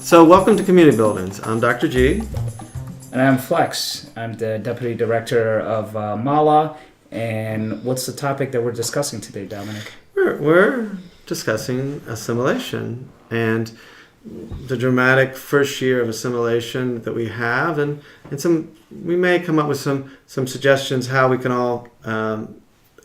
So welcome to Community Buildings. I'm Dr. G. And I'm Flex. I'm the Deputy Director of MALA. And what's the topic that we're discussing today, Dominic? We're discussing assimilation and the dramatic first year of assimilation that we have, and we may come up with some suggestions how we can all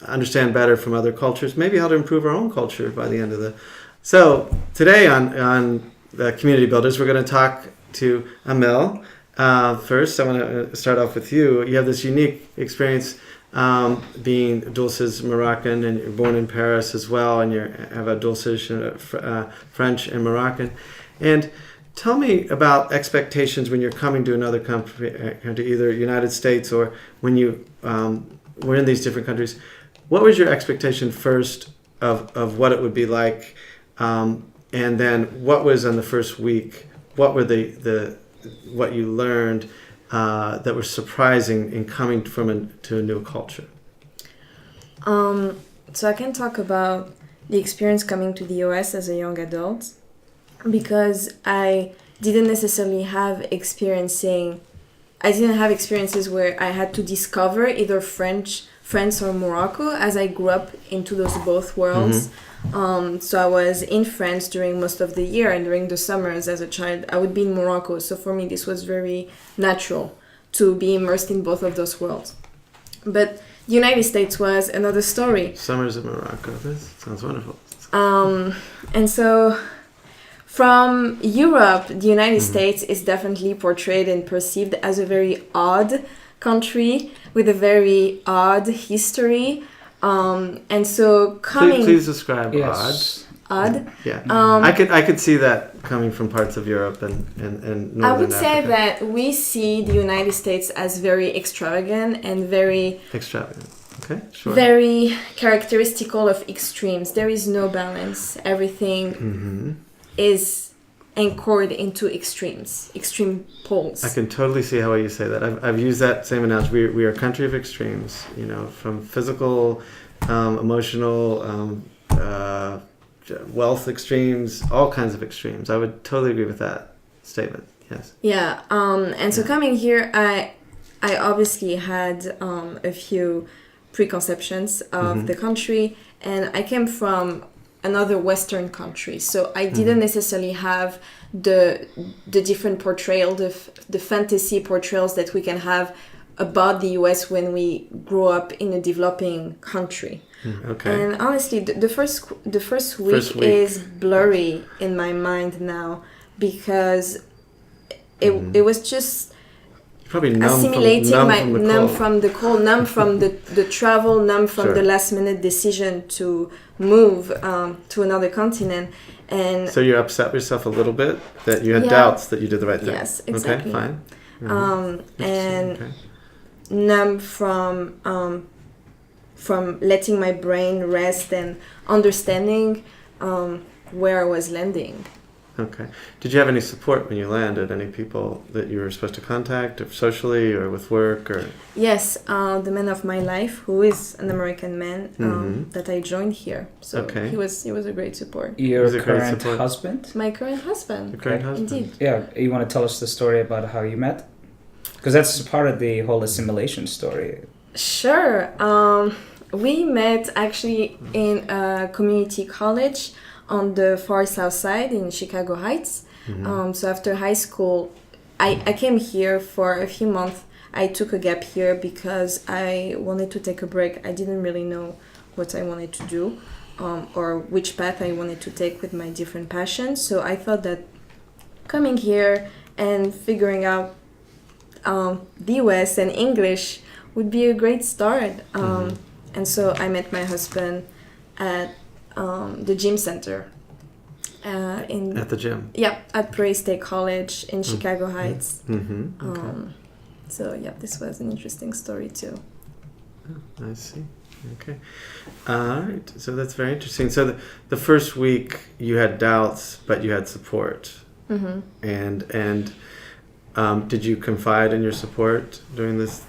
understand better from other cultures, maybe how to improve our own culture by the end of the... So today on the Community Builders, we're going to talk to Amel. First, I want to start off with you. You have this unique experience being dual citizen Moroccan, and you're born in Paris as well, and you have a dual citizen French and Moroccan. And tell me about expectations when you're coming to another country, either United States or when you were in these different countries. What was your expectation first of what it would be like? And then what was on the first week? What were what you learned that was surprising in coming to a new culture? So I can talk about the experience coming to the US as a young adult, because I didn't necessarily have experiences where I had to discover either France or Morocco, as I grew up into those both worlds. So I was in France during most of the year, and during the summers as a child I would be in Morocco. So for me this was very natural to be immersed in both of those worlds. But the United States was another story. Summers in Morocco, this sounds wonderful. And so from Europe, the United States is definitely portrayed and perceived as a very odd country with a very odd history. And so coming... Please describe Yes. odd. Yeah. I could see that coming from parts of Europe and Northern I would say Africa. that we see the United States as very extravagant and very... Extravagant. Okay, sure. Very characteristical of extremes. There is no balance. Everything is anchored into extreme poles. I can totally see how you say that. I've used that same analogy. We are a country of extremes, from physical, emotional, wealth extremes, all kinds of extremes. I would totally agree with that statement. Yes. Yeah. And so coming here, I obviously had a few preconceptions of the country, and I came from another Western country, so I didn't necessarily have the different portrayal, the fantasy portrayals that we can have about the US when we grow up in a developing country. Okay. And honestly, the first week is blurry in my mind now, because it was just probably assimilating numb from the cold, numb from the travel, numb from the last minute decision to move to another continent. And so you're upset with yourself a little bit that you had doubts that you did the right thing. Yes, exactly. Okay, fine. And numb from letting my brain rest and understanding where I was landing. Okay. Did you have any support when you landed? Any people that you were supposed to contact, or socially, or with work, or? Yes, the man of my life, who is an American man, that I joined here. So he was a great support. Your current husband? My current husband. Your current husband. Indeed. Yeah. You want to tell us the story about how you met? Because that's part of the whole assimilation story. Sure. We met actually in a community college on the far south side in Chicago Heights. So after high school, I came here for a few months. I took a gap here because I wanted to take a break. I didn't really know what I wanted to do or which path I wanted to take with my different passions. So I thought that coming here and figuring out the US and English would be a great start. And so I met my husband at the gym center. At the gym? Yeah, at Prairie State College in Chicago Heights. Okay. So yeah, this was an interesting story too. Oh, I see. Okay. All right. So that's very interesting. So the first week you had doubts, but you had support. And did you confide in your support during this?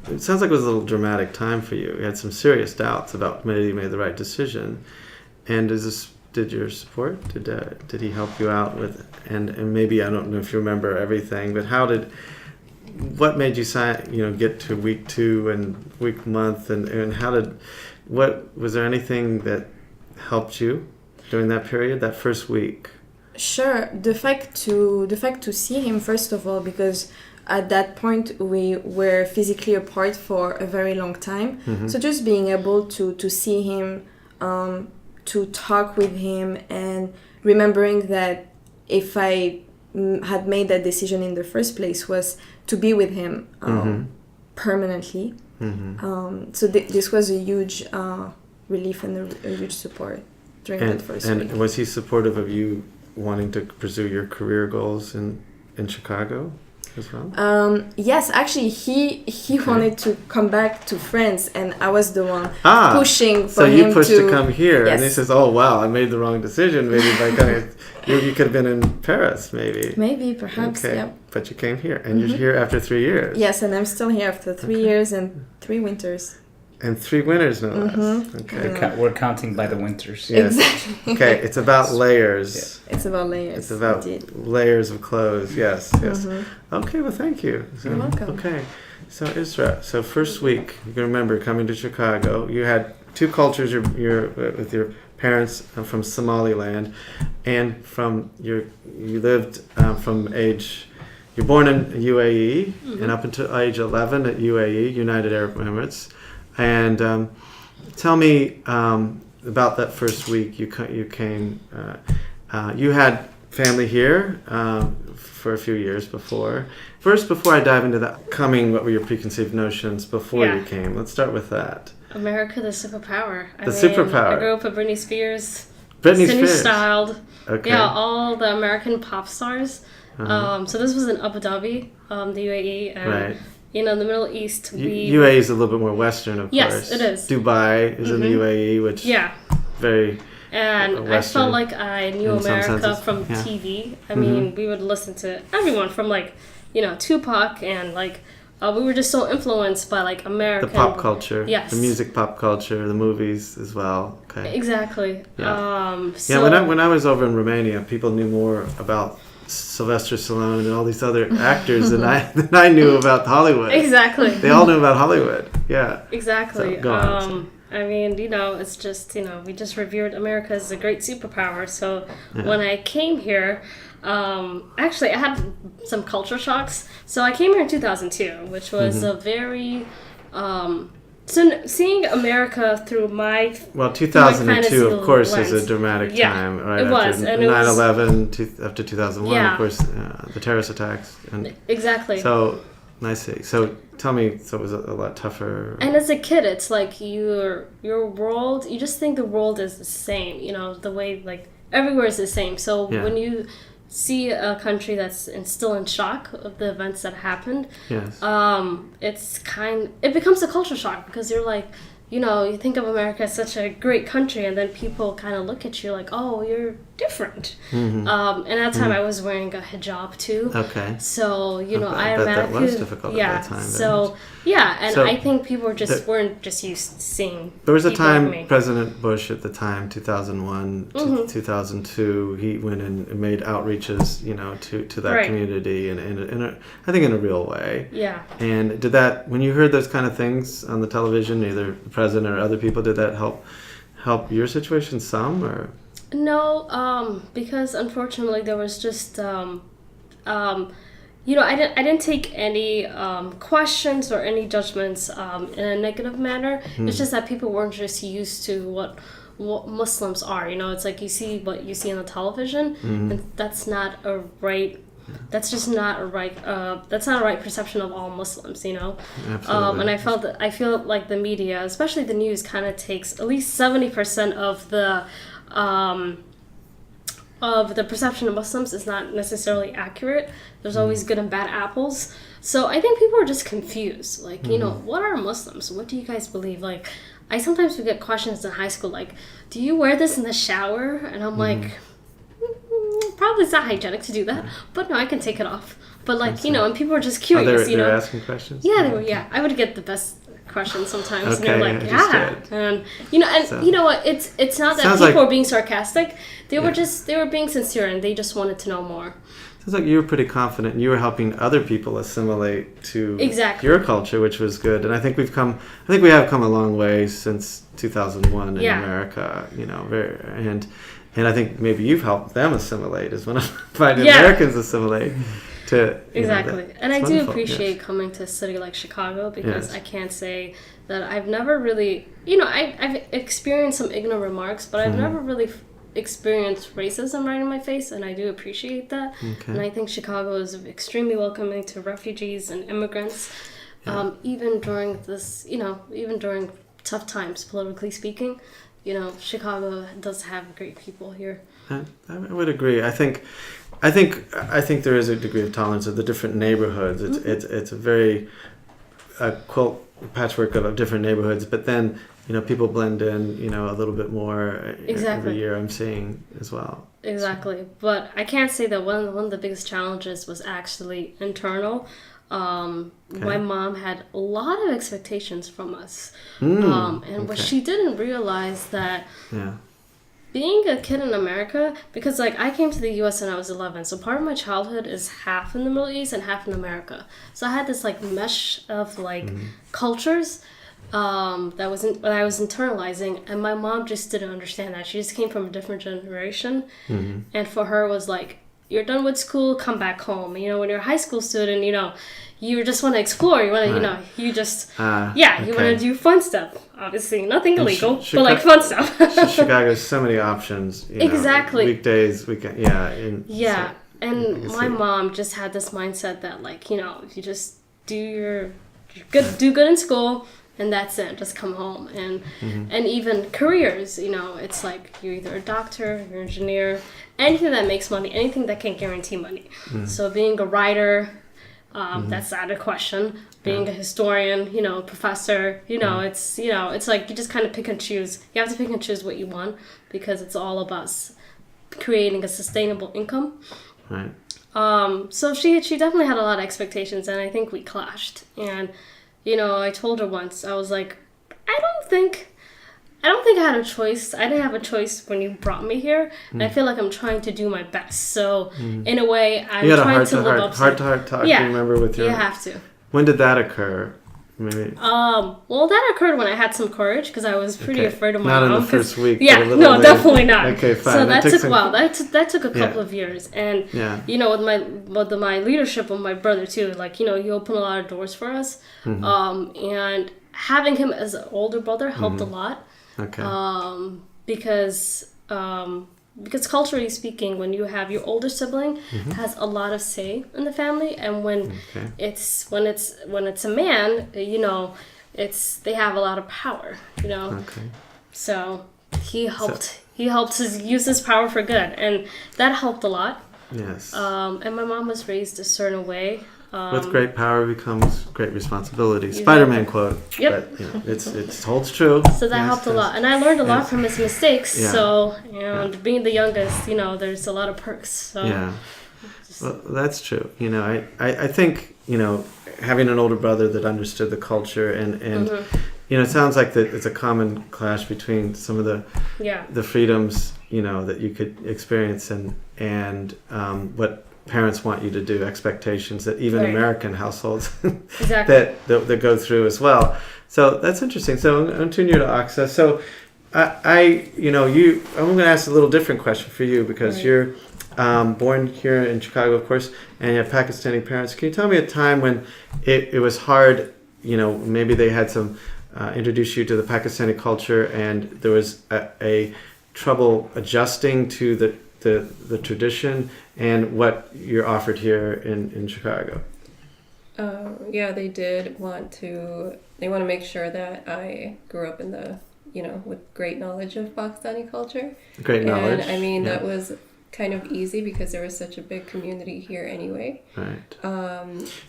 It sounds like it was a little dramatic time for you. You had some serious doubts about whether you made the right decision. And did your support, did he help you out with, and maybe, I don't know if you remember everything, but what made you get to week 2 and week month, and was there anything that helped you during that period, that first week? Sure. The fact to see him, first of all, because at that point we were physically apart for a very long time. Mm-hmm. So just being able to see him, to talk with him, and remembering that if I had made that decision in the first place was to be with him permanently. Mm-hmm. So this was a huge relief and a huge support during that first week. And was he supportive of you wanting to pursue your career goals in Chicago as well? Yes, actually, he wanted to come back to France, and I was the one pushing for him to... So you pushed to come here, yes. And he says, "Oh wow, I made the wrong decision. Maybe by coming, you could have been in Paris, maybe." Maybe, perhaps, okay. yeah. But you came here, and you're here after 3 years. Yes, and I'm still here after 3 years and 3 winters. And 3 winters, no less. Okay. We're counting by the winters. Yes. Exactly. Okay, it's about layers. Yeah. It's about layers. It's about indeed. layers of clothes. Yes, yes. Okay, well, thank you. You're welcome. Okay, so Isra, first week, you can remember coming to Chicago. You had 2 cultures. You're with your parents from Somaliland, and you lived from age. You're born in UAE, and up until age 11 at UAE, United Arab Emirates. And tell me about that first week you came. You had family here for a few years before. First, before I dive into that, what were your preconceived notions before you came? Let's start with that. America, the superpower. Superpower. I grew up with Britney Spears. Britney Cindy Spears. Styled. Okay. Yeah, all the American pop stars. So this was in Abu Dhabi, the UAE. And, Right. in the Middle East, UAE is a little bit more Western, of yes, course. Yes, it is. Dubai is in the UAE, which very and I felt like I knew America from TV. I mean, we would listen to everyone from Tupac, and we were just so influenced by American... The pop culture. Yes. The music pop culture, the movies as well. Okay. Exactly. Yeah. So when I was over in Romania, people knew more about Sylvester Stallone and all these other actors than I knew about Hollywood. Exactly. They all knew about Hollywood. Yeah. Exactly. So, go on. I mean, it's just, we just revered America as a great superpower. So when I came here, actually, I had some culture shocks. So I came here in 2002, which was a very... So seeing America through my 2002, of course, lens. is a dramatic time, right? It was, after and it 9/11, after 2001, of course, the terrorist attacks, and exactly. So I see. So tell me, so it was a lot tougher. And as a kid, it's like your world. You just think the world is the same. The way everywhere is the same. So when you see a country that's still in shock of the events that happened, yes. It becomes a culture shock, because you're like, you think of America as such a great country, and then people kind of look at you like, oh, you're different. And at that time I was wearing a hijab too. Okay. So, I that was difficult at that time. So, I think people weren't just used to seeing. There was a people like time, me. President Bush at the time, 2001 to 2002, he went and made outreaches, to that community, and I think in a real way. Yeah. And when you heard those kind of things on the television, either the president or other people, did that help your situation some, or? No, because unfortunately there was just, I didn't take any questions or any judgments in a negative manner. It's just that people weren't just used to what Muslims are. It's like you see what you see on the television, and that's not a right. That's just not a right. That's not a right perception of all Muslims, Absolutely. And I feel like the media, especially the news, kind of takes at least 70% of the perception of Muslims is not necessarily accurate. There's always good and bad apples. So I think people are just confused. What are Muslims? What do you guys believe? I sometimes would get questions in high school like, do you wear this in the shower? And I'm like, probably it's not hygienic to do that, but no, I can take it off. But like, Awesome. and people were just Oh, curious, they were asking questions? Yeah, they were. Yeah, I would get the best questions sometimes, and Okay, they're like, understood. and So- you know what? It's not that Sounds people like- were being sarcastic. They were Yeah. they were being sincere, and they just wanted to know more. Sounds like you were pretty confident and you were helping other people assimilate to Exactly. your culture, which was good. And I think we have come a long way since 2001 in Yeah. America, and I think maybe you've helped them assimilate as one of finding Yeah. Americans assimilate to Exactly. And I it's do wonderful, appreciate yes. coming to a city like Chicago because Yes. I can't say that I've never really, I've experienced some ignorant remarks, but I've Mm-hmm. never really experienced racism right in my face, and I do appreciate that. Okay. And I think Chicago is extremely welcoming to refugees and immigrants, even during this, even during tough times, politically speaking. Chicago does have great people here. I would agree. I think there is a degree of tolerance of the different neighborhoods. It's a very quote patchwork of different neighborhoods, but then people blend in a little bit more Exactly. every year. I'm seeing as well. Exactly, but I can't say that one of the biggest challenges was actually internal. My mom had a lot of expectations from us, and what she didn't realize that being a kid in America, because like I came to the U.S. when I was 11, so part of my childhood is half in the Middle East and half in America. So I had this like mesh of like cultures that I was internalizing, and my mom just didn't understand that. She just came from a different generation, and for her was like, you're done with school, come back home. When you're a high school student, you just want to explore. You want to, you just, you want to do fun stuff. Obviously, nothing illegal, but like fun stuff. Chicago's so many options. Exactly. Weekdays, weekend, And my mom just had this mindset that like, if you just do good in school, and that's it, just come home. And even careers, it's like you're either a doctor, you're an engineer, anything that makes money, anything that can guarantee money. So being a writer, that's out of question. Being a historian, professor, it's like you just kind of pick and choose. You have to pick and choose what you want because it's all about creating a sustainable income. Right. So she definitely had a lot of expectations, and I think we clashed. And I told her once, I was like, I don't think I had a choice. I didn't have a choice when you brought me here, and I feel like I'm trying to do my best. So in a way, I'm trying to live up to heart talk. Yeah, you remember with your. You have to. When did that occur? Maybe. Well, that occurred when I had some courage because I was pretty afraid of my mom. Not in the first week. Yeah, but a little no, later. definitely not. Okay, fine. So that took a while. That took a couple of years, and with my leadership with my brother too. Like he opened a lot of doors for us, and having him as an older brother helped a lot. Okay. Because culturally speaking, when you have your older sibling has a lot of say in the family, and when it's a man, they have a lot of power, Okay. So he helped use his power for good, and that helped a lot. Yes. And my mom was raised a certain way. With great power becomes great responsibility. Spider-Man quote. Yep. But it holds true. So that helped a lot, and I learned a lot from his mistakes. Yeah. So being the youngest, there's a lot of perks. So Yeah. Well, that's true. I think having an older brother that understood the culture and it sounds like that it's a common clash between some of the freedoms that you could experience and what parents want you to do, expectations that even American households that go through as well. So that's interesting. So I'm going to turn you to Aksa. So I'm going to ask a little different question for you because you're born here in Chicago, of course, and you have Pakistani parents. Can you tell me a time when it was hard, maybe they had some introduce you to the Pakistani culture and there was a trouble adjusting to the tradition and what you're offered here in Chicago? They did want to make sure that I grew up in with great knowledge of Pakistani culture. Great knowledge. And that was kind of easy because there was such a big community here anyway. Right.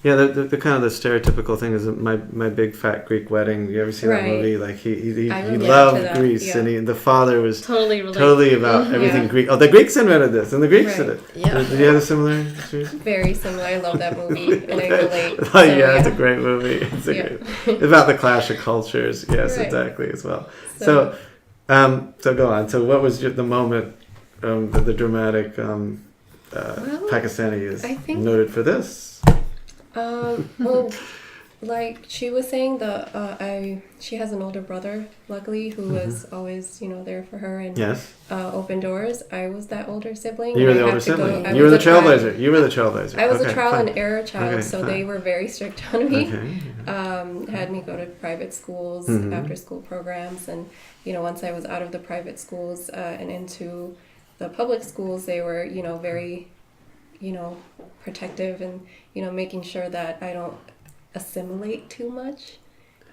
Yeah, the kind of the stereotypical thing is that my big fat Greek wedding. You ever see that movie? Like he loved Greece, and the father was totally about everything Greek. Oh, the Greeks invented this, and the Greeks did it. Yeah. Did you have a similar experience? Very similar. I love that movie, and I relate. Oh yeah, it's a great movie. It's about the clash of cultures. Yes, exactly as well. So go on. So what was the moment? The dramatic Pakistani is noted for this. Well, like she was saying, she has an older brother, luckily, who was always, there for her and open doors. I was that older sibling. You were the older sibling. You were the trailblazer. You were the trailblazer. I was a trial and error child, so they were very strict on me. Had me go to private schools, after school programs, and once I was out of the private schools and into the public schools, they were, very, protective and, making sure that I don't assimilate too much.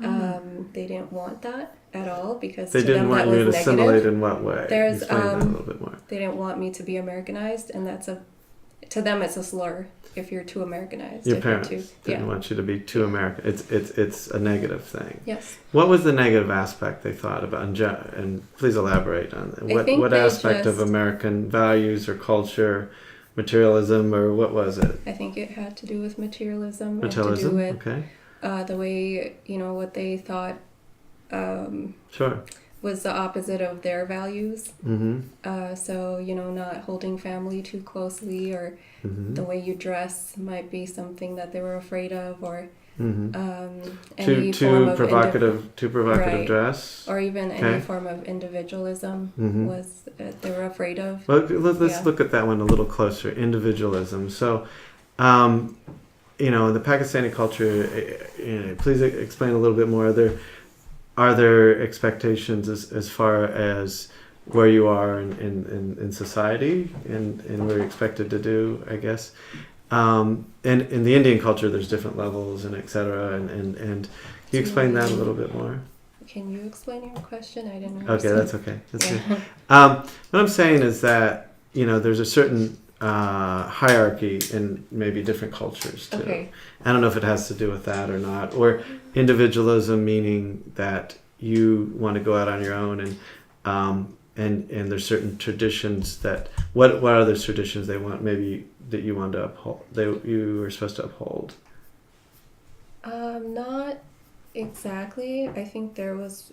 They didn't want that at all because they to didn't them want that you was to negative. assimilate in what way? There's Explain that a little bit more. They didn't want me to be Americanized, and to them it's a slur if you're too Americanized. Your parents didn't want you to be too American. It's a negative thing. Yes. What was the negative aspect they thought about? And please elaborate on that. What aspect of American values or culture, materialism, or what was it? I think it had to do with materialism. Materialism, had to do with, the way, what they thought was the opposite of their values. So, not holding family too closely, or the way you dress might be something that they were afraid of, or any form of provocative dress, or even any form of individualism was they were afraid of. Well, let's look at that one a little closer. Individualism. So, the Pakistani culture. Please explain a little bit more. Are there expectations as far as where you are in society and what you're expected to do, I guess? And in the Indian culture, there's different levels and et cetera. And can you explain that a little bit more? Can you explain your question? I didn't understand. Okay, that's okay. That's good. What I'm saying is that, there's a certain hierarchy in maybe different cultures too. Okay. I don't know if it has to do with that or not, or individualism, meaning that you want to go out on your own, and there's certain traditions that what are those traditions they want maybe that you want to uphold, you were supposed to uphold. Not exactly. I think theirs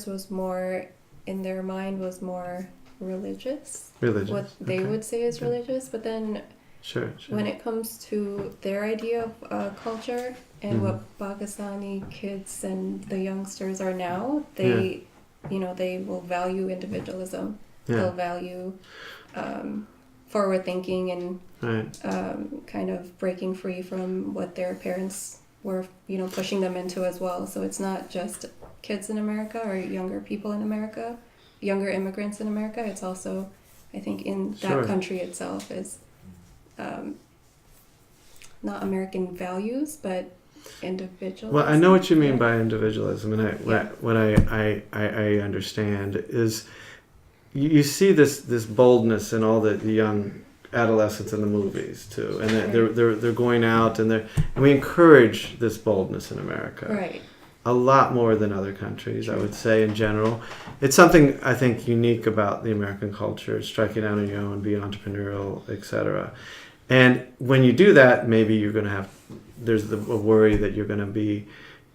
was more, in their mind, was more religious. What they would say is religious, but then sure. When it comes to their idea of culture and what Pakistani kids and the youngsters are now, they they will value individualism. They'll value forward thinking and kind of breaking free from what their parents were pushing them into as well. So it's not just kids in America or younger people in America, younger immigrants in America. It's also, I think, in that country itself is not American values, but individualism. Well, I know what you mean by individualism, and what I understand is you see this boldness in all the young adolescents in the movies too, and they're going out and we encourage this boldness in America. Right. A lot more than other countries, I would say, in general. It's something I think unique about the American culture, striking out on your own, be entrepreneurial, etc. And when you do that, maybe you're going to have, there's a worry that you're going to be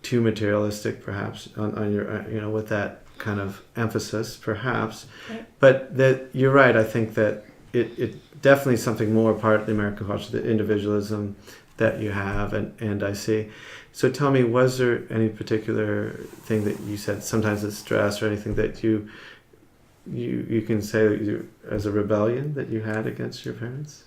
too materialistic, perhaps, on your, with that kind of emphasis, perhaps. Right. But that you're right. I think that it definitely is something more part of the American culture, the individualism that you have, and I see. So tell me, was there any particular thing that you said, sometimes it's stress or anything that you can say as a rebellion that you had against your parents?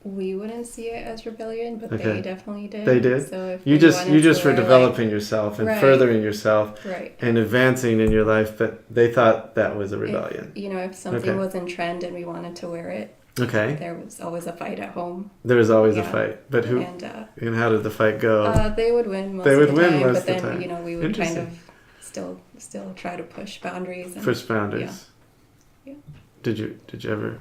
We wouldn't see it as rebellion, but they definitely did. They did? So if you just were developing yourself and furthering yourself and advancing in your life, but they thought that was a rebellion. If something was in trend and we wanted to wear it, there was always a fight at home. There was always a fight. But who and how did the fight go? They would win most of the time, but then we would kind of still try to push boundaries. Push boundaries. Yeah. did you ever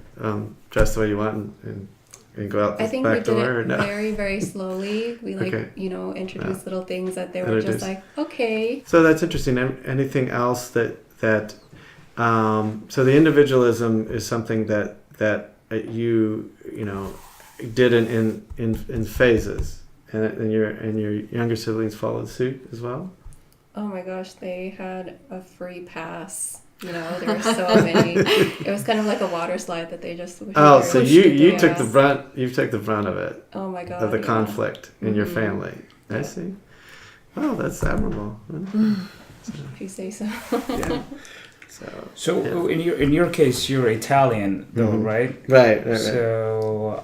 dress the way you want and go out I the think we back did door? Or it no? very, very slowly. We Okay. introduced little things that they were Introduce. just like, okay. So that's interesting. Anything else that so the individualism is something that you did in phases, and your younger siblings followed suit as well. Oh my gosh, they had a free pass. There were so many. It was kind of like a water slide that they just. Oh, so you Yeah. took the brunt. You took the brunt of it, Oh my god. of the yeah. conflict in your Mhm. family. I Yeah. see. Oh, that's admirable. If you say so. Yeah. So Yeah. in your case, you're Italian, though, Mhm. right? Right. So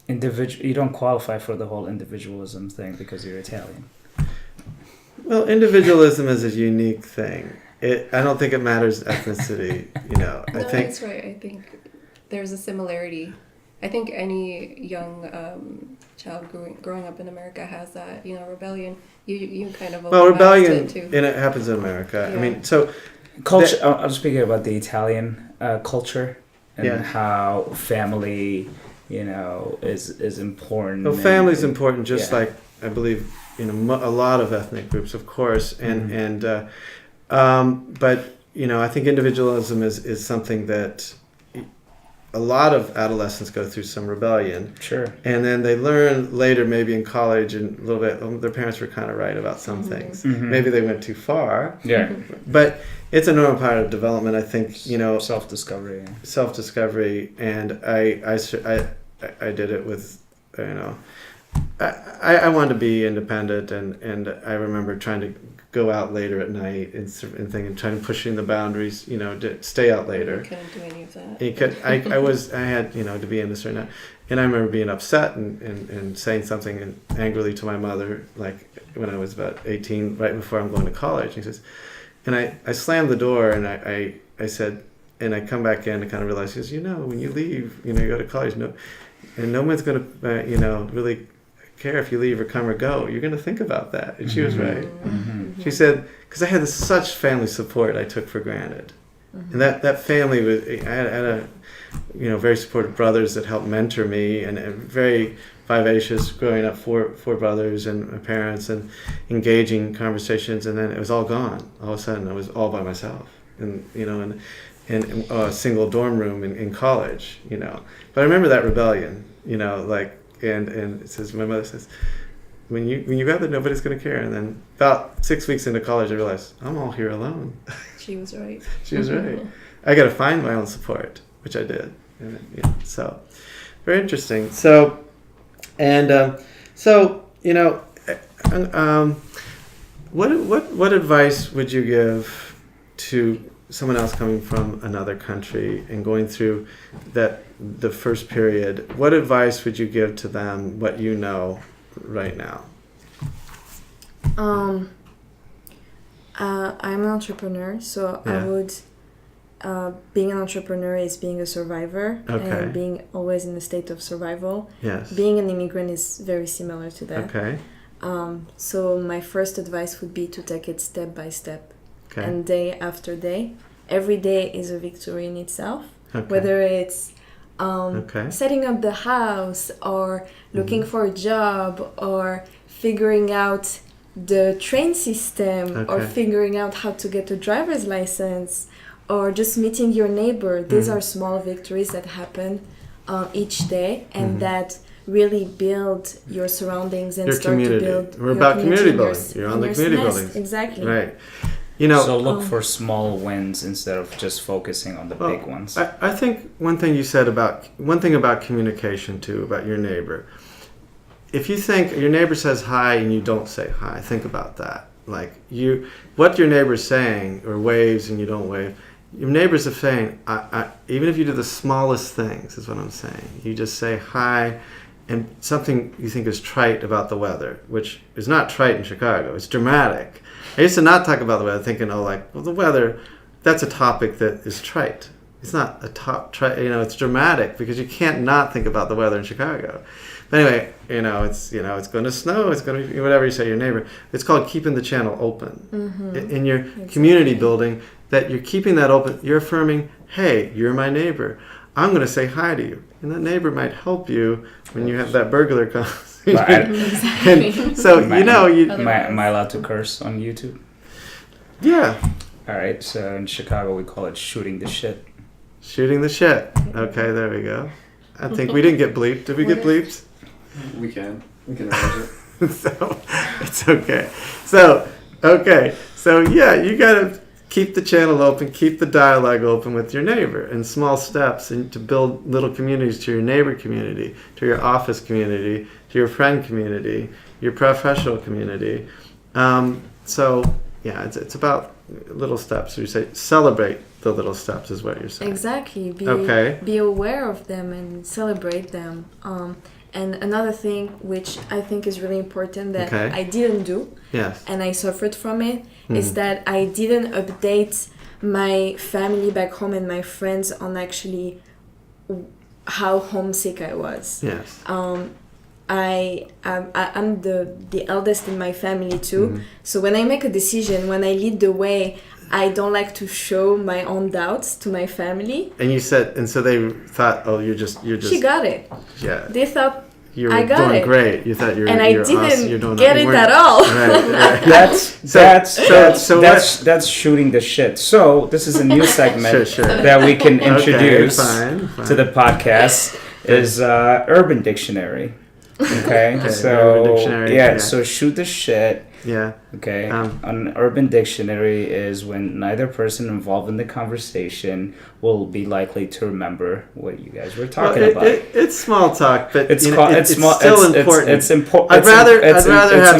you don't qualify for the whole individualism thing because you're Italian. Well, individualism is a unique thing. I don't think it matters ethnicity. No, I think that's right. I think there's a similarity. I think any young child growing up in America has that, rebellion. You kind of rebellion it too. and it happens in America. I Yeah. mean, so Culture. I'm speaking about the Italian culture and Yeah. how family, is important. well, family's important, just yeah. like I believe a lot of ethnic groups, of course, and but I think individualism is something that a lot of adolescents go through some rebellion. Sure. And then they learn later, maybe in college and a little bit, their parents were kind of right about some things. Mhm. Maybe they went too far. Yeah. But it's a normal part of development, I think, Self-discovery. self-discovery. And I did it with, I wanted to be independent. And I remember trying to go out later at night and trying to pushing the boundaries, to stay out later. You couldn't do any of that. I had to be in a certain, and I remember being upset and saying something angrily to my mother, like when I was about 18, right before I'm going to college. He says, and I slammed the door and I said, and I come back in and kind of realize, he goes, when you leave, you go to college, no one's going to, really care if you leave or come or go. You're going to think about that. And she was right. Mm-hmm. She said, because I had such family support I took for granted. And that family was, I had a, very supportive brothers that helped mentor me, and very vivacious growing up, four brothers and my parents, and engaging conversations. And then it was all gone. All of a sudden I was all by myself, and in a single dorm room in college, But I remember that rebellion, and it says, my mother says, when you got that, nobody's going to care. And then about 6 weeks into college, I realized I'm all here alone. She was right. She was right. I got to find my own support, which I did. And so very interesting. So, and what advice would you give to someone else coming from another country and going through the first period? What advice would you give to them, what you know right now? I'm an entrepreneur, so Yeah. I would being an entrepreneur is being a survivor Okay. and being always in a state of survival. Yes. Being an immigrant is very similar to that. Okay. So my first advice would be to take it step by step Okay. and day after day. Every day is a victory in itself, Okay. whether it's Okay. setting up the house or looking for a job or figuring out the train system or Okay. figuring out how to get a driver's license or just meeting your neighbor. These Mhm. are small victories that happen each day and Mhm. that really build your surroundings and Your start community. to build We're your about community and your building. You're on the your community nest. building. Exactly. Right. So look for small wins instead of just focusing on the Well, big ones. I think one thing you said about communication too, about your neighbor. If you think your neighbor says hi and you don't say hi, think about that. Like what your neighbor's saying or waves and you don't wave, your neighbors are saying, even if you do the smallest things, is what I'm saying. You just say hi and something you think is trite about the weather, which is not trite in Chicago. It's dramatic. I used to not talk about the weather, thinking, the weather, that's a topic that is trite. It's not it's dramatic because you can't not think about the weather in Chicago. But anyway, it's going to snow, it's going to be whatever you say to your neighbor. It's called keeping the channel open. In your community building, that you're keeping that open. You're affirming, hey, you're my neighbor. I'm going to say hi to you. And that neighbor might help you when you have that burglar conversation. Exactly. And so, Am I allowed to curse on YouTube? Yeah. All right, so in Chicago we call it shooting the shit. Shooting the shit. Okay, there we go. I think we didn't get bleeped. Did we get bleeped? We can arrange it. So, it's okay. So, yeah, you got to keep the channel open, keep the dialogue open with your neighbor in small steps, and to build little communities to your neighbor community, to your office community, to your friend community, your professional community. It's about little steps. So you say celebrate the little steps is what you're saying. Exactly. Okay. Be aware of them and celebrate them. And another thing which I think is really important that I didn't do, yes, and I suffered from it, is that I didn't update my family back home and my friends on actually how homesick I was. Yes. I'm the eldest in my family too. So when I make a decision, when I lead the way, I don't like to show my own doubts to my family. And you said, and so they thought, oh, you're just. She got it. Yeah. They thought you were I got doing it. Great. You thought and I you're didn't awesome. You're doing get it at all. Right. That's shooting the shit. So this is a new segment Sure. that we can introduce Fine. to the podcast. Is Urban Dictionary. Okay, so Urban Dictionary, so shoot the shit. Yeah. Okay. An Urban Dictionary is when neither person involved in the conversation will be likely to remember what you guys were talking about. It's small talk, but it's still important. It's important. I'd rather have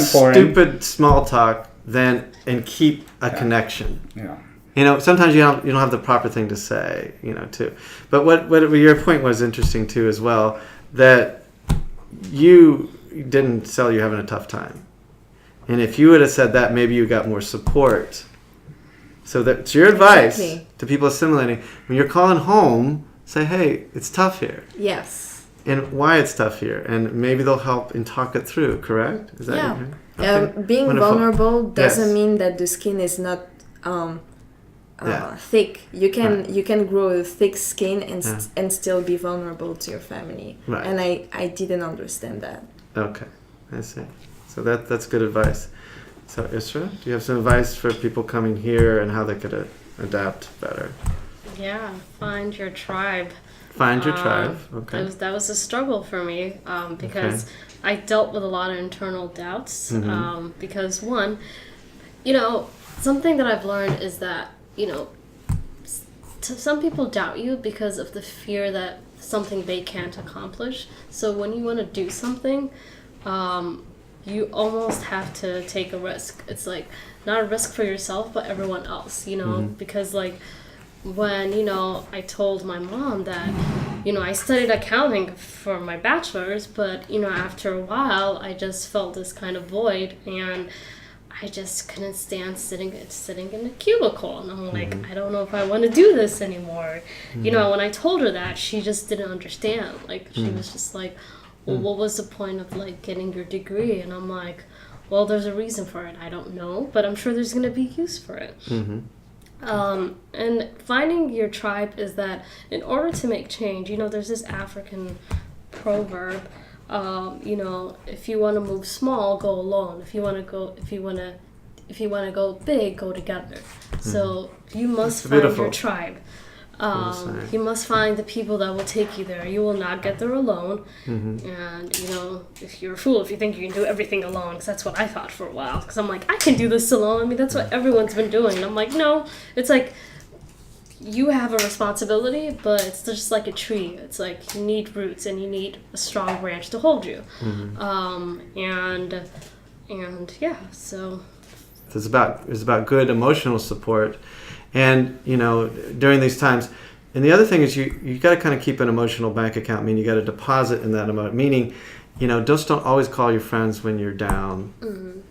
important. stupid small talk and keep a connection. Yeah. Sometimes you don't have the proper thing to say. Too. But what your point was interesting too as well, that you didn't sell you having a tough time. And if you would have said that, maybe you got more support. So that's your advice to people assimilating. When you're calling home, say, hey, it's tough here. Yes. And why it's tough here. And maybe they'll help and talk it through, correct? Is that okay? Being Wonderful. vulnerable doesn't mean that the skin is not thick. You can grow a thick skin and still be vulnerable to your family. Right. And I didn't understand that. Okay, I see. So that's good advice. So Isra, do you have some advice for people coming here and how they could adapt better? Yeah, find your tribe. Find your tribe. Okay. That was a struggle for me because I dealt with a lot of internal doubts. Because one, something that I've learned is that some people doubt you because of the fear that something they can't accomplish. So when you want to do something, you almost have to take a risk. It's like not a risk for yourself, but everyone else, because like when, I told my mom that, I studied accounting for my bachelor's, but, after a while, I just felt this kind of void, and I just couldn't stand sitting in a cubicle. And I'm like, I don't know if I want to do this anymore. When I told her that, she just didn't understand. Like, she was just like, well, what was the point of, like, getting your degree? And I'm like, well, there's a reason for it. I don't know, but I'm sure there's going to be use for it. And finding your tribe is that in order to make change, there's this African proverb, if you want to move small, go alone. If you want to go big, go together. So you must find your tribe. You must find the people that will take you there. You will not get there alone. And, if you're a fool, if you think you can do everything alone, because that's what I thought for a while. Because I'm like, I can do this alone. I mean, that's what everyone's been doing. And I'm like, no. It's like, you have a responsibility, but it's just like a tree. It's like you need roots and you need a strong branch to hold you. So it's about good emotional support. And, during these times, and the other thing is you got to kind of keep an emotional bank account, meaning you got to deposit in that amount, meaning, just don't always call your friends when you're down,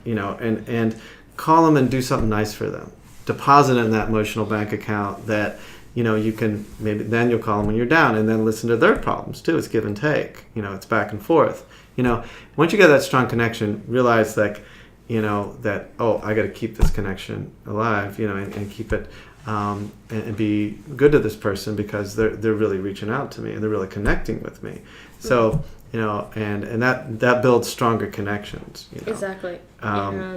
and call them and do something nice for them. Deposit in that emotional bank account that, you can, maybe then you'll call them when you're down and then listen to their problems too. It's give and take, it's back and forth. Once you get that strong connection, realize like, that, I got to keep this connection alive, and keep it and be good to this person because they're really reaching out to me and they're really connecting with me. So and that builds stronger connections. Exactly.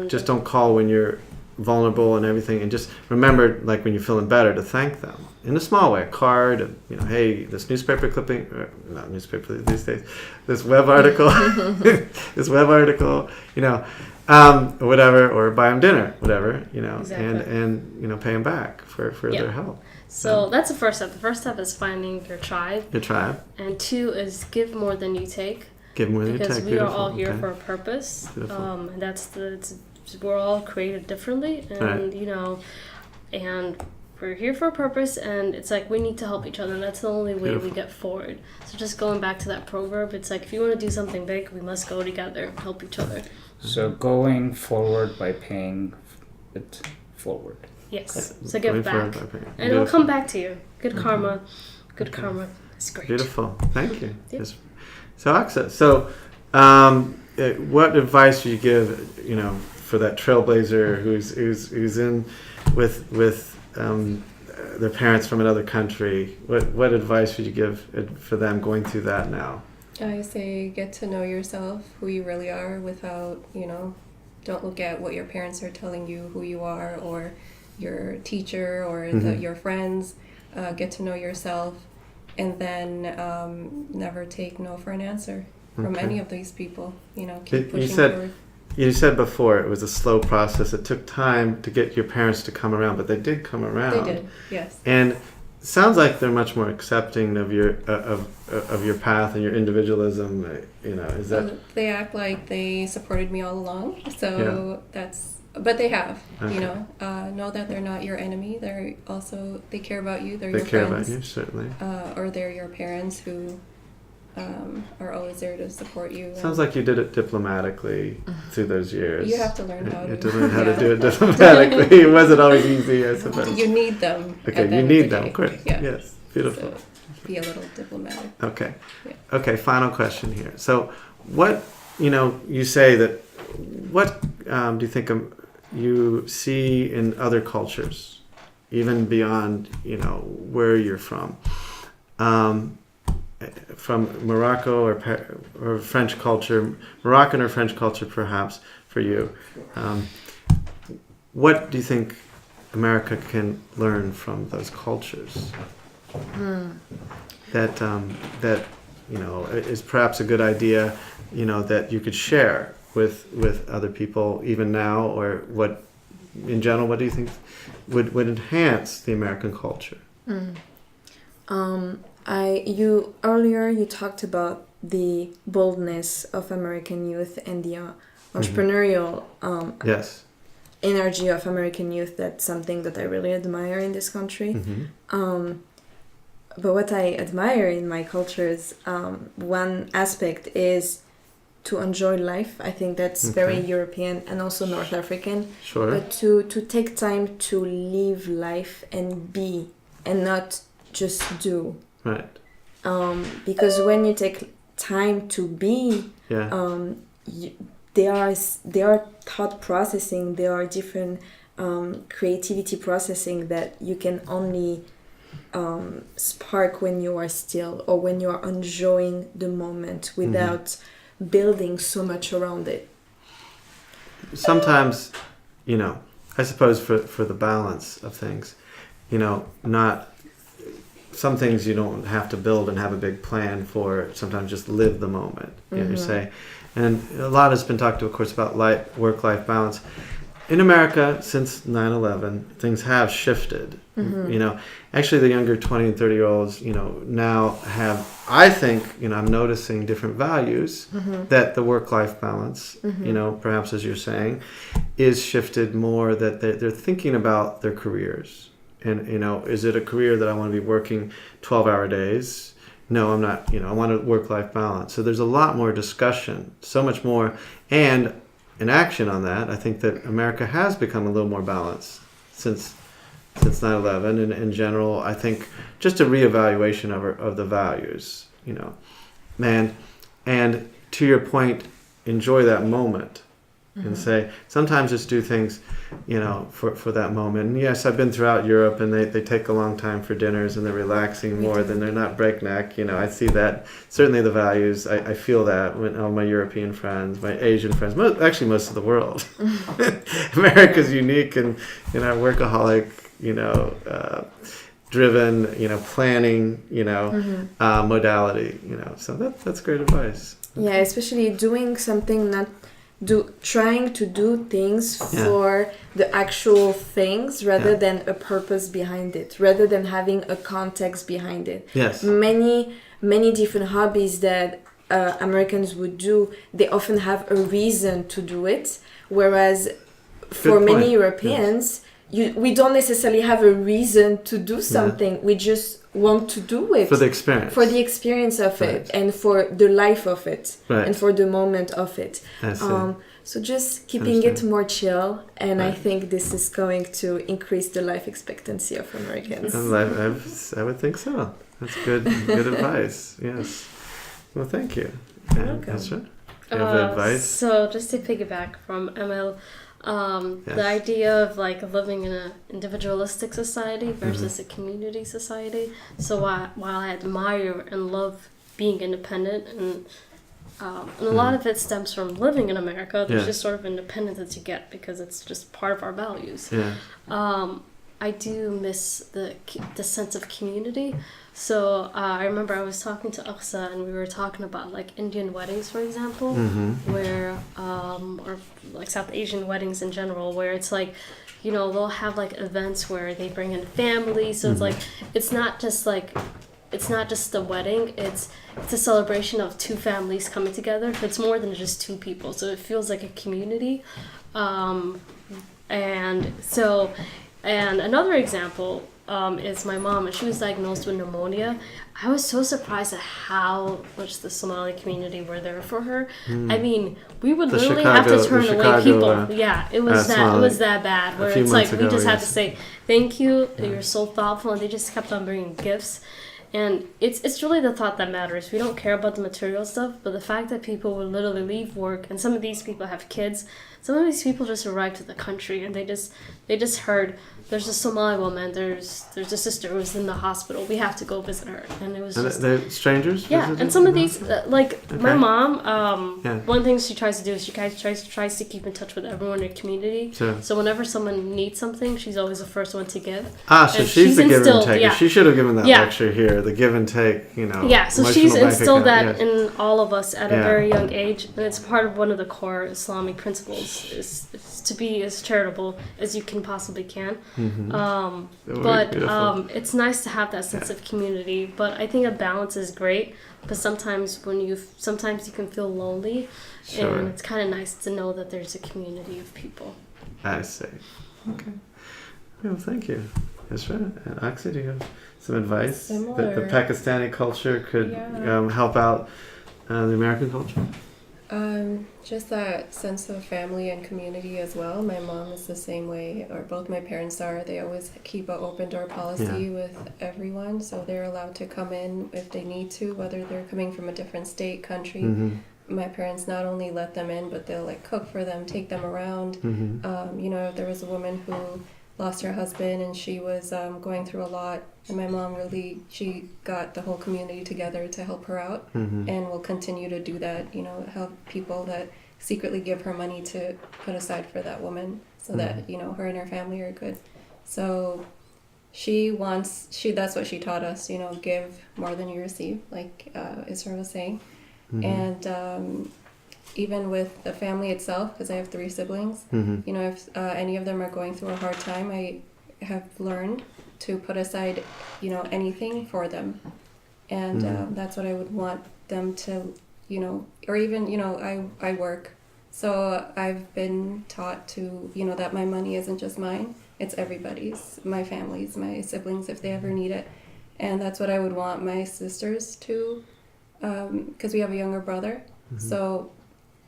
Just don't call when you're vulnerable and everything, and just remember, like when you're feeling better, to thank them in a small way, a card, hey, this newspaper clipping, or not newspaper these days, this web article, or whatever, or buy them dinner, whatever, Exactly. and pay them back for their help. So that's the first step. The first step is finding your tribe. Your tribe. And 2 is give more than you take. Give more than you take. Because we Beautiful. are all here Okay. for a purpose. Beautiful. And we're all created differently, and Right. And we're here for a purpose, and it's like we need to help each other, and that's the only way Beautiful. we get forward. So just going back to that proverb, it's like if you want to do something big, we must go together, help each other. So going forward by paying it forward. Yes. So give Going back, forward by paying. and it'll Beautiful. come back to you. Good karma. Good karma. It's great. Beautiful. Thank you. Yep. Yes. So, Aksa, what advice would you give, for that trailblazer who's in with their parents from another country? What advice would you give for them going through that now? I say get to know yourself, who you really are, without, don't look at what your parents are telling you who you are, or your teacher, or your friends. Get to know yourself, and then never take no for an answer from Okay. any of these people. Keep You pushing said- forward. You said before it was a slow process. It took time to get your parents to come around, but they did come around. They did, yes. And sounds like they're much more accepting of your of your path and your individualism. Is that So they act like they supported me all along. So but they have. Okay. Know that they're not your enemy. They care about you. They're they your care friends. about you, certainly? Or they're your parents who are always there to support you. Sounds like you did it diplomatically through those years. You have to learn how You to. had to learn how to do it diplomatically. It wasn't always easy, I suppose. You need them. Okay, at the you end need of the them. day. Great. Yeah. Yes, beautiful. So be a little diplomatic. Okay. Yeah. Okay, final question here. So, what, you say that, what do you think you see in other cultures, even beyond, where you're from Morocco or French culture, Moroccan or French culture perhaps for you. What do you think America can learn from those cultures? That is perhaps a good idea, that you could share with other people even now, or what in general, what do you think would enhance the American culture? Earlier you talked about the boldness of American youth and the entrepreneurial Yes. energy of American youth. That's something that I really admire in this country. But what I admire in my culture is one aspect is to enjoy life. I think that's very European and also North African. Sure. But to take time to live life and be, and not just do. Right. Because when you take time to be, Yeah. there are thought processing, there are different creativity processing that you can only spark when you are still, or when you are enjoying the moment without building so much around it. Sometimes, I suppose for the balance of things, not some things you don't have to build and have a big plan for. Sometimes just live the moment, you say. And a lot has been talked, of course, about work-life balance. In America, since 9/11, things have shifted. Actually, the younger 20 and 30-year-olds, now have, I think, I'm noticing different values that the work-life balance, perhaps as you're saying, is shifted more, that they're thinking about their careers. And, is it a career that I want to be working 12-hour days? No, I'm not. I want a work-life balance. So there's a lot more discussion, so much more, and in action on that. I think that America has become a little more balanced since 9/11, and in general, I think just a reevaluation of the values, and to your point, enjoy that moment, and say sometimes just do things, for that moment. And yes, I've been throughout Europe, and they take a long time for dinners, and they're relaxing more than they're not breakneck. I see that certainly the values. I feel that when all my European friends, my Asian friends, most of the world. America's unique and workaholic. Driven, planning, modality. So that's great advice. Yeah, especially doing something, trying to do things for the actual things rather than a purpose behind it, rather than having a context behind it. Yes. Many different hobbies that Americans would do, they often have a reason to do it, whereas for many Europeans, we don't necessarily have a reason to do something. We just want to do it for the experience of it, and for the life of it, right. and for the moment of it. I see. So just keeping it more chill, and I think this is going to increase the life expectancy of Americans. I would think so. That's good advice. Yes. Well, thank you. You're welcome. Esther, you have advice? So just to piggyback from ML, the idea of living in an individualistic society versus a community society. So while I admire and love being independent, and a lot of it stems from living in America, there's just sort of independence that you get because it's just part of our values. I do miss the sense of community. So I remember I was talking to Aksa, and we were talking about Indian weddings, for example, where or South Asian weddings in general, where it's they'll have events where they bring in family. So it's not just the wedding, it's a celebration of two families coming together. It's more than just two people, so it feels like a community. And another example is my mom, and she was diagnosed with pneumonia. I was so surprised at how much the Somali community were there for her. I mean, we would literally have to turn away people. It was that bad. Where it's we just had to say thank you. You're so thoughtful, and they just kept on bringing gifts. And it's really the thought that matters. We don't care about the material stuff, but the fact that people would literally leave work, and some of these people have kids. Some of these people just arrived to the country, and they just heard there's a Somali woman, there's a sister who's in the hospital. We have to go visit her, and it was just. And they're strangers. Yeah, and some of these, my mom, one thing she tries to do is she tries to keep in touch with everyone in her community. Sure. So whenever someone needs something, she's always the first one to give. So she's the give and take. Yeah. She should have given that lecture here. The give and take, Yeah, so she's instilled that in all of us at a very young age, and it's part of one of the core Islamic principles is to be as charitable as you can possibly can. But it's nice to have that sense of community. But I think a balance is great. But sometimes you can feel lonely, and it's kind of nice to know that there's a community of people. I see. Okay. Well, thank you. Isra and Aksa, do you have some advice that the Pakistani culture could help out the American culture? Just that sense of family and community as well. My mom is the same way, or both my parents are. They always keep an open door policy with everyone, so they're allowed to come in if they need to, whether they're coming from a different state, country. My parents not only let them in, but they'll cook for them, take them around. There was a woman who lost her husband, and she was going through a lot, and my mom she got the whole community together to help her out, and will continue to do that, help people that secretly give her money to put aside for that woman, so that her and her family are good. So that's what she taught us, give more than you receive, like Isra was saying. And even with the family itself, because I have 3 siblings, if any of them are going through a hard time, I have learned to put aside, anything for them. And that's what I would want them to, or even, I work. So I've been taught to, that my money isn't just mine, it's everybody's, my family's, my siblings, if they ever need it. And that's what I would want my sisters to, because we have a younger brother. So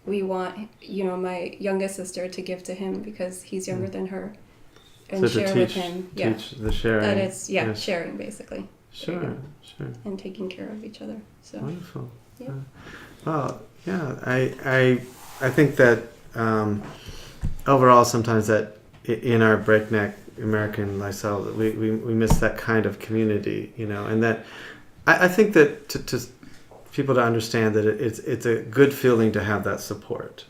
we want, my youngest sister to give to him because he's younger than her, and so share with him. Teach the sharing. That it's sharing basically. Sure. And taking care of each other. So wonderful. Yeah. Well, yeah, I think that overall, sometimes that in our breakneck American lifestyle, we miss that kind of community, and that I think that to people to understand that it's a good feeling to have that support.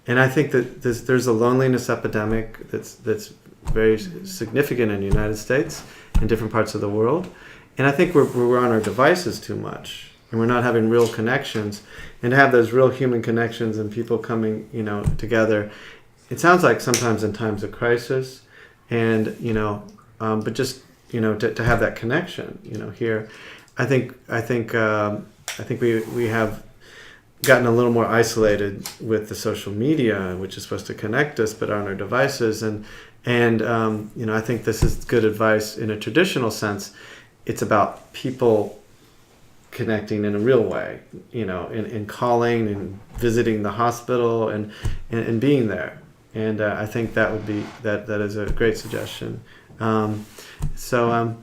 And I think that there's a loneliness epidemic that's very significant in the United States and different parts of the world. And I think we're on our devices too much, and we're not having real connections. And to have those real human connections and people coming, together, it sounds like sometimes in times of crisis, and but just to have that connection, here, I think we have gotten a little more isolated with the social media, which is supposed to connect us, but on our devices. And I think this is good advice in a traditional sense. It's about people connecting in a real way, in calling and visiting the hospital and being there. And I think that would be that is a great suggestion. So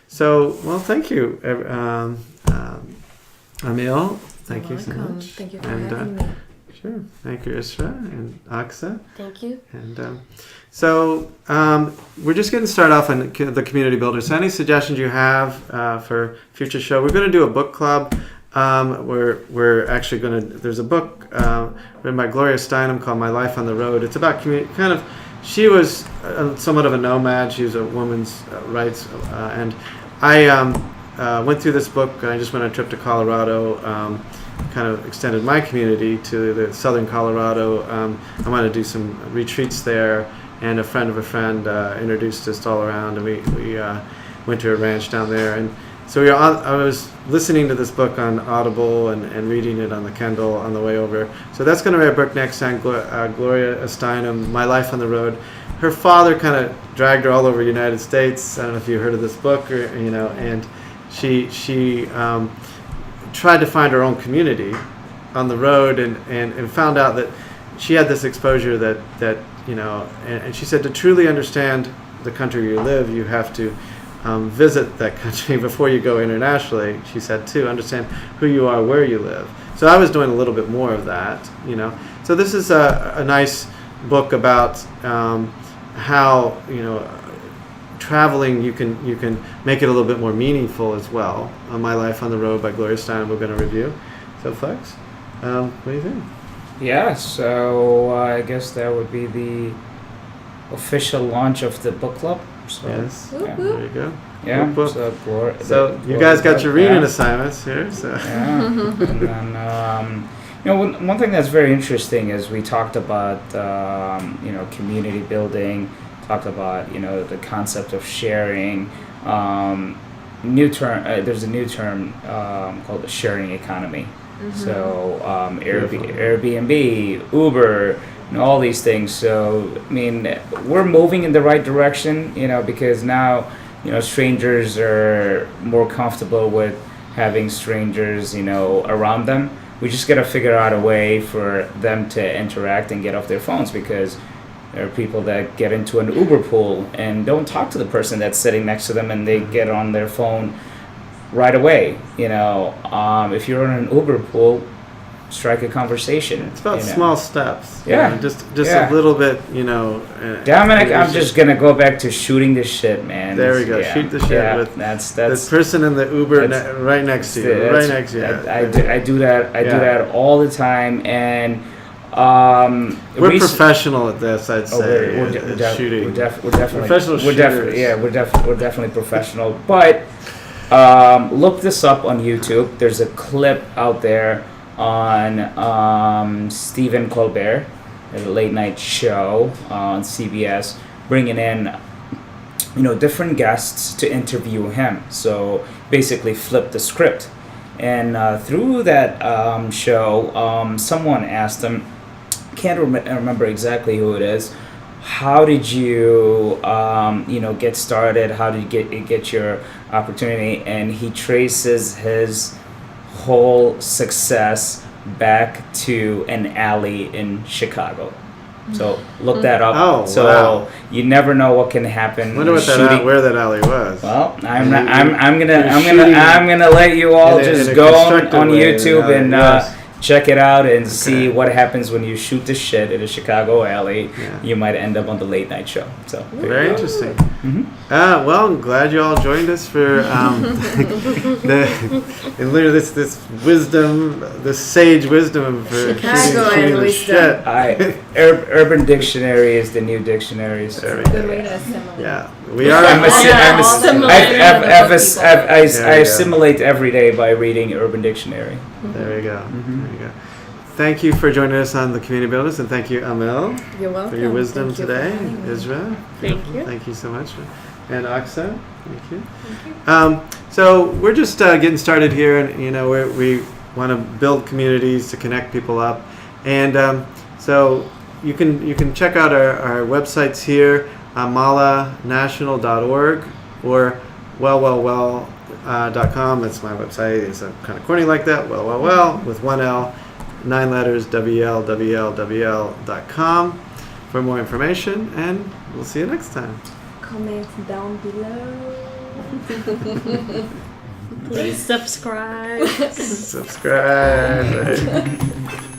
thank you, Emil. Thank you so welcome. much. Thank you for having me. Sure. Thank you, Isra and Aksa. Thank you. And we're just getting started off on the community builder. So any suggestions you have for future show? We're going to do a book club. We're actually going to. There's a book written by Gloria Steinem called "My Life on the Road." It's about community. She was somewhat of a nomad. She was a woman's rights, and I went through this book. I just went on a trip to Colorado. Kind of extended my community to the southern Colorado. I wanted to do some retreats there, and a friend of a friend introduced us all around, and we went to a ranch down there. And so I was listening to this book on Audible and reading it on the Kindle on the way over. So that's going to be our book next time, Gloria Steinem, My Life on the Road. Her father kind of dragged her all over the United States. I don't know if you heard of this book, and she tried to find her own community on the road and found out that she had this exposure that and she said to truly understand the country you live, you have to visit that country before you go internationally. She said to understand who you are, where you live. So I was doing a little bit more of that, So this is a nice book about how, traveling, you can make it a little bit more meaningful as well. My Life on the Road by Gloria Steinem, we're going to review. So, folks, what do you think? Yeah, so I guess that would be the official launch of the book club. So, Yes, yeah. there you go. Yeah, Book. so You guys got your reading yeah. assignments here. So. Yeah, and then one thing that's very interesting is we talked about community building, talked about the concept of sharing. There's a new term called the sharing economy. Mm-hmm. So Airbnb, Uber, all these things. So I mean, we're moving in the right direction, because now strangers are more comfortable with having strangers around them. We just got to figure out a way for them to interact and get off their phones, because there are people that get into an Uber pool and don't talk to the person that's sitting next to them, and they get on their phone right away. If you're in an Uber pool, strike a conversation. It's about small steps. Yeah. Just a little bit, Dominic, I'm just gonna go back to shooting the shit, man. There we go. Yeah. Shoot the shit with that's the person in the Uber right next to you. Right next to you. I do that. I do that all the time, and we're professional at this. I'd say shooting. We're definitely professional shooters. We're definitely professional. But look this up on YouTube. There's a clip out there on Stephen Colbert at a late night show on CBS, bringing in different guests to interview him. So basically flip the script. And through that show, someone asked him, can't remember exactly who it is, how did you get started, how did you get your opportunity? And he traces his whole success back to an alley in Chicago. So look that up. Oh, so wow. You never know what can happen. Wonder where that alley was. Well, I'm gonna let you all just go on YouTube and check it out and see what happens when you shoot the shit in a Chicago alley. Yeah. You might end up on the late night show. So Very interesting. Mhm. Well, I'm glad you all joined us for and literally this wisdom, this sage wisdom for Chicago shooting and the wisdom. shit. Urban Dictionary is the new dictionary. So There we Good go. way to assimilate. Yeah, we are. I'm There I you go. assimilate every day by reading Urban Dictionary. There we go. There you go. Thank you for joining us on the Community Builders, and thank you, Amel, You're welcome. for your wisdom Thank you today. for having me. Isra, Thank you. thank you so much, and Aksa, thank you. So we're just getting started here, and we want to build communities to connect people up, and so you can check out our websites here, malanational.org or well.com. That's my website. It's kind of corny like that. Well with one L, 9 letters. WLWLWL.com for more information, and we'll see you next time. Comment down below. Please subscribe. Subscribe. Right.